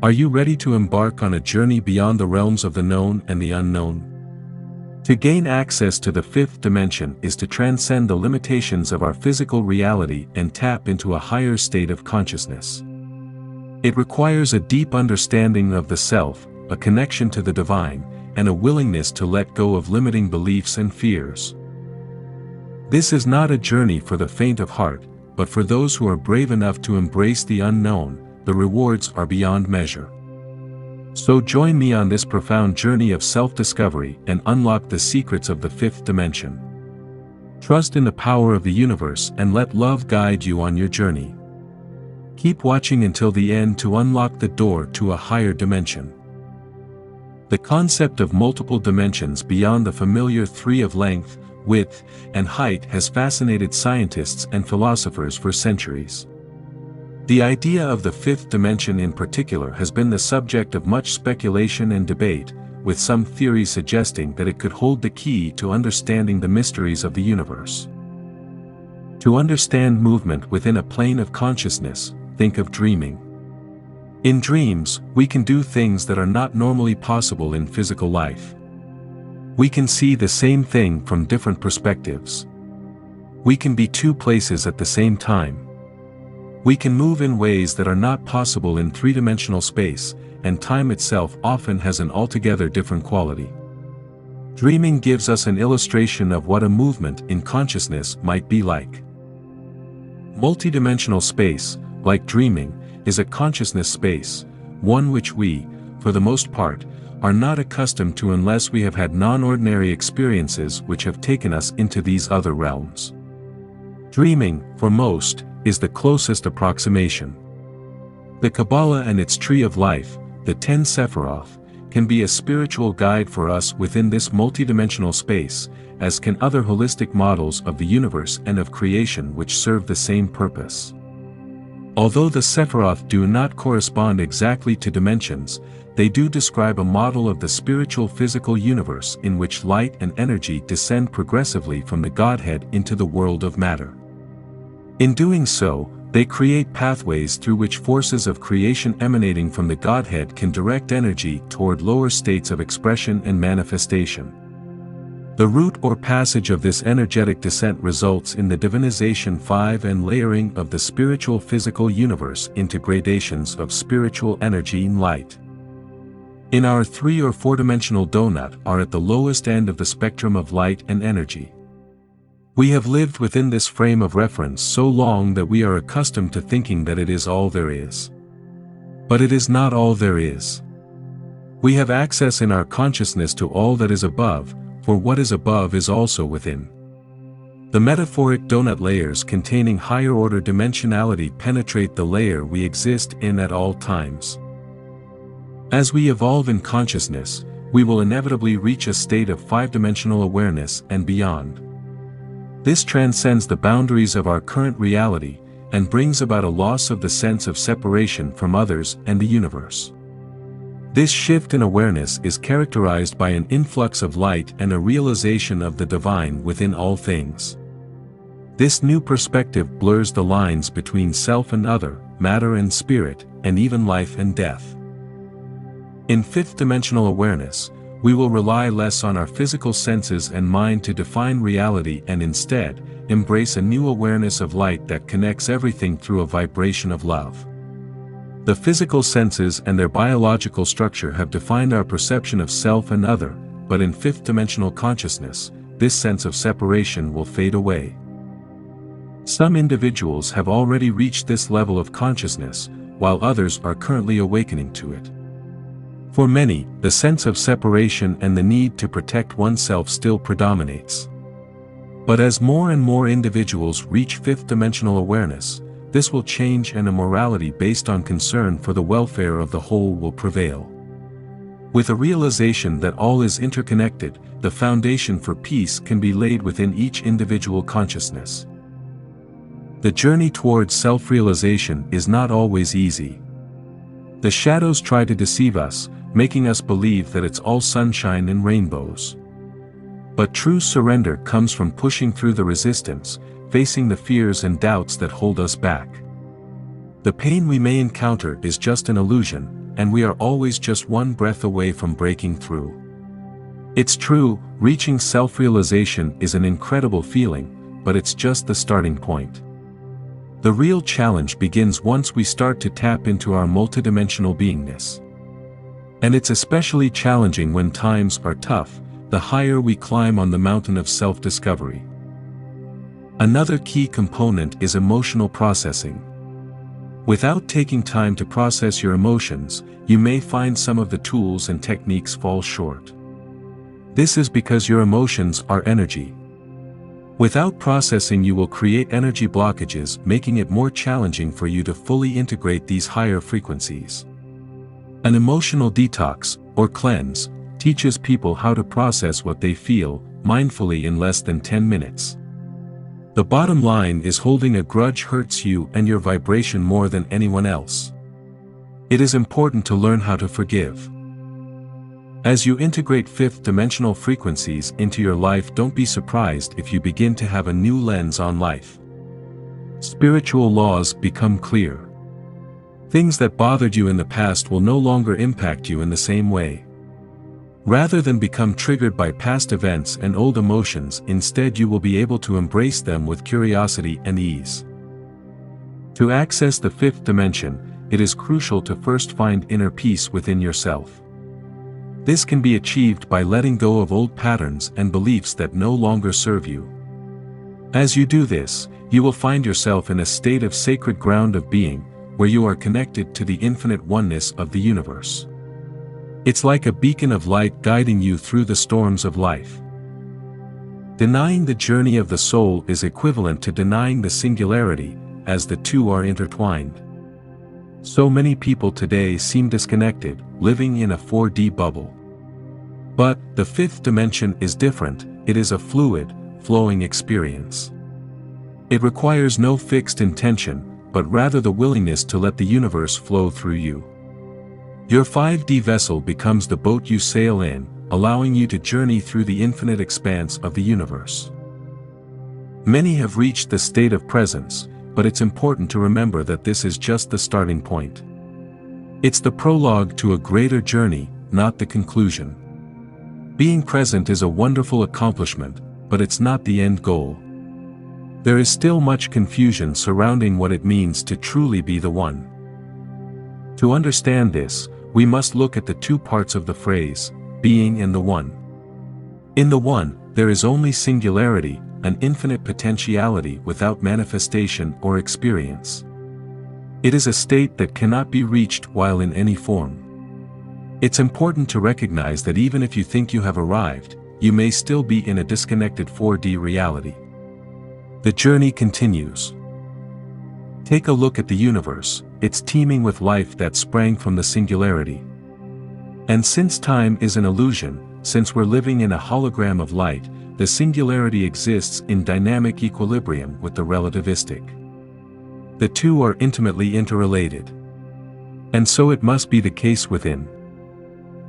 Are you ready to embark on a journey beyond the realms of the known and the unknown? To gain access to the fifth dimension is to transcend the limitations of our physical reality and tap into a higher state of consciousness. It requires a deep understanding of the self, a connection to the divine, and a willingness to let go of limiting beliefs and fears. This is not a journey for the faint of heart, but for those who are brave enough to embrace the unknown. The rewards are beyond measure. So join me on this profound journey of self-discovery and unlock the secrets of the fifth dimension. Trust in the power of the universe and let love guide you on your journey. Keep watching until the end to unlock the door to a higher dimension. The concept of multiple dimensions beyond the familiar three of length, width, and height has fascinated scientists and philosophers for centuries. The idea of the fifth dimension in particular has been the subject of much speculation and debate, with some theories suggesting that it could hold the key to understanding the mysteries of the universe. To understand movement within a plane of consciousness, think of dreaming. In dreams, we can do things that are not normally possible in physical life. We can see the same thing from different perspectives. We can be two places at the same time. We can move in ways that are not possible in three-dimensional space, and time itself often has an altogether different quality. Dreaming gives us an illustration of what a movement in consciousness might be like. Multidimensional space, like dreaming, is a consciousness space, one which we, for the most part, are not accustomed to unless we have had non-ordinary experiences which have taken us into these other realms. Dreaming, for most, is the closest approximation. The Kabbalah and its tree of life, the 10 Sephiroth, can be a spiritual guide for us within this multidimensional space, as can other holistic models of the universe and of creation which serve the same purpose. Although the Sephiroth do not correspond exactly to dimensions, they do describe a model of the spiritual physical universe in which light and energy descend progressively from the Godhead into the world of matter. In doing so, they create pathways through which forces of creation emanating from the Godhead can direct energy toward lower states of expression and manifestation. The route or passage of this energetic descent results in the divinization 5 and layering of the spiritual physical universe into gradations of spiritual energy and light. In our 3 or 4-dimensional donut are at the lowest end of the spectrum of light and energy. We have lived within this frame of reference so long that we are accustomed to thinking that it is all there is. But it is not all there is. We have access in our consciousness to all that is above, for what is above is also within. The metaphoric donut layers containing higher-order dimensionality penetrate the layer we exist in at all times. As we evolve in consciousness, we will inevitably reach a state of 5-dimensional awareness and beyond. This transcends the boundaries of our current reality, and brings about a loss of the sense of separation from others and the universe. This shift in awareness is characterized by an influx of light and a realization of the divine within all things. This new perspective blurs the lines between self and other, matter and spirit, and even life and death. In fifth-dimensional awareness, we will rely less on our physical senses and mind to define reality and instead, embrace a new awareness of light that connects everything through a vibration of love. The physical senses and their biological structure have defined our perception of self and other, but in fifth-dimensional consciousness, this sense of separation will fade away. Some individuals have already reached this level of consciousness, while others are currently awakening to it. For many, the sense of separation and the need to protect oneself still predominates. But as more and more individuals reach fifth-dimensional awareness, this will change and a morality based on concern for the welfare of the whole will prevail. With a realization that all is interconnected, the foundation for peace can be laid within each individual consciousness. The journey towards self-realization is not always easy. The shadows try to deceive us, making us believe that it's all sunshine and rainbows. But true surrender comes from pushing through the resistance, facing the fears and doubts that hold us back. The pain we may encounter is just an illusion, and we are always just one breath away from breaking through. It's true, reaching self-realization is an incredible feeling, but it's just the starting point. The real challenge begins once we start to tap into our multidimensional beingness. And it's especially challenging when times are tough, the higher we climb on the mountain of self-discovery. Another key component is emotional processing. Without taking time to process your emotions, you may find some of the tools and techniques fall short. This is because your emotions are energy. Without processing, you will create energy blockages, making it more challenging for you to fully integrate these higher frequencies. An emotional detox, or cleanse, teaches people how to process what they feel, mindfully in less than 10 minutes. The bottom line is holding a grudge hurts you and your vibration more than anyone else. It is important to learn how to forgive. As you integrate fifth-dimensional frequencies into your life, don't be surprised if you begin to have a new lens on life. Spiritual laws become clear. Things that bothered you in the past will no longer impact you in the same way. Rather than become triggered by past events and old emotions, instead you will be able to embrace them with curiosity and ease. To access the fifth dimension, it is crucial to first find inner peace within yourself. This can be achieved by letting go of old patterns and beliefs that no longer serve you. As you do this, you will find yourself in a state of sacred ground of being, where you are connected to the infinite oneness of the universe. It's like a beacon of light guiding you through the storms of life. Denying the journey of the soul is equivalent to denying the singularity, as the two are intertwined. So many people today seem disconnected, living in a 4D bubble. But the fifth dimension is different. It is a fluid, flowing experience. It requires no fixed intention, but rather the willingness to let the universe flow through you. Your 5D vessel becomes the boat you sail in, allowing you to journey through the infinite expanse of the universe. Many have reached the state of presence, but it's important to remember that this is just the starting point. It's the prologue to a greater journey, not the conclusion. Being present is a wonderful accomplishment, but it's not the end goal. There is still much confusion surrounding what it means to truly be the one. To understand this, we must look at the two parts of the phrase, being and the one. In the one, there is only singularity, an infinite potentiality without manifestation or experience. It is a state that cannot be reached while in any form. It's important to recognize that even if you think you have arrived, you may still be in a disconnected 4D reality. The journey continues. Take a look at the universe. It's teeming with life that sprang from the singularity. And since time is an illusion, since we're living in a hologram of light, the singularity exists in dynamic equilibrium with the relativistic. The two are intimately interrelated. And so it must be the case within.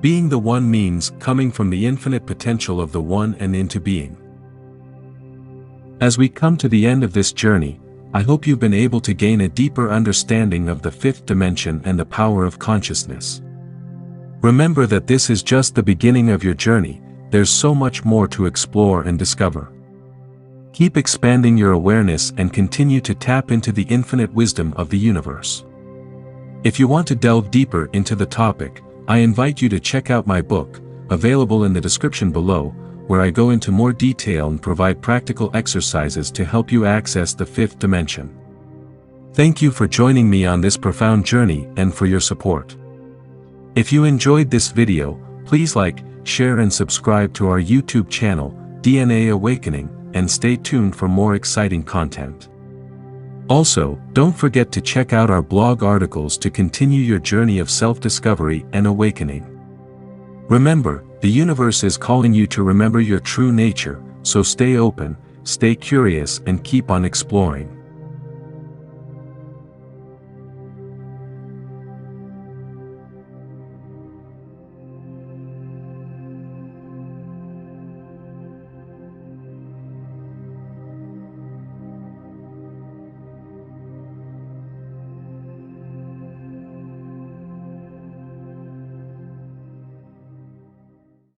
Being the one means coming from the infinite potential of the one and into being. As we come to the end of this journey, I hope you've been able to gain a deeper understanding of the fifth dimension and the power of consciousness. Remember that this is just the beginning of your journey. There's so much more to explore and discover. Keep expanding your awareness and continue to tap into the infinite wisdom of the universe. If you want to delve deeper into the topic, I invite you to check out my book, available in the description below, where I go into more detail and provide practical exercises to help you access the fifth dimension. Thank you for joining me on this profound journey and for your support. If you enjoyed this video, please like, share and subscribe to our YouTube channel, DNA Awakening, and stay tuned for more exciting content. Also, don't forget to check out our blog articles to continue your journey of self-discovery and awakening. Remember, the universe is calling you to remember your true nature, so stay open, stay curious and keep on exploring.